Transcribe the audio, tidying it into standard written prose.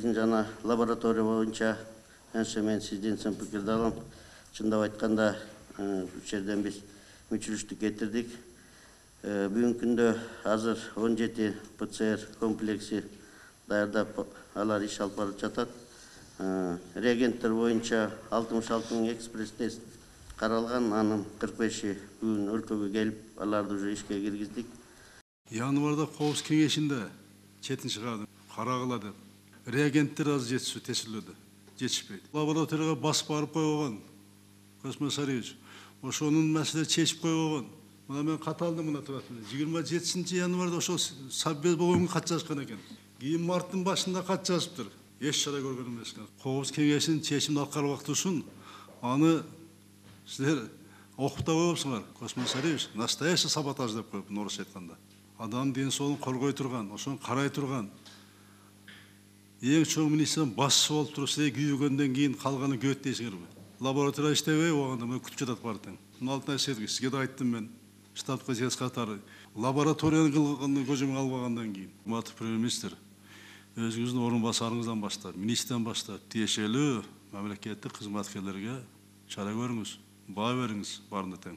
биздин жана лаборатория боюнча энше мен сиздин пикирди алам. Чындап айтканда бул жерден биз мүчүлүштү кетирдик. Бүгүнкү күндө азыр 17 ПЦР комплекси даярдап алар иш алып барып жатат. Реагенттер боюнча 66 000 экспресс-тест каралган, анын 45-и бүгүн өлкөгө келип, аларды уже ишке киргиздик. Январда Коопсуздук кеңешинде четин чыгады, карагыла деп. Реагенттер аз жетишүү текшерилүүдө, жетишпейт. Лабораторияга басып барып койгон, Космос Сарыевич, ошонун маселе чечип койгон. Мына мен кат алдым, мына турат. 27 январда ошол Совбез болгонго кат жазышкан экен. Кийин марттын башында кат жазыптыр. Эч чара көргөн эмес экен. Коопсуздук кеңешинин чечимин аткарып актуу үчүн аны силер окуп да коесуңар. Космос Сарыевич, настоящий саботаж деп коюп, орусча айтканда. Адам ден соолугун коргой турган, ошону карай турган. Эң чоң министрдин башчысы болуп туруп, силер күйгөндөн кийин калганы көөт дейсиңерби? Лаборатория иштебей, оғанда мен күтүп жатат бар тең. Алтын айсетки, сизге да айттым мен. Штабка жез катары. Лабораторияны кылганы көзүмө албагандан кийин. Урматтуу премьер-министр, өзүңүздүн орун басарыңыздан баштап, министрден баштап, тиешелүү мамлекеттик кызматкерлерге чара көрүңүз, баа бериңиз, барында тең.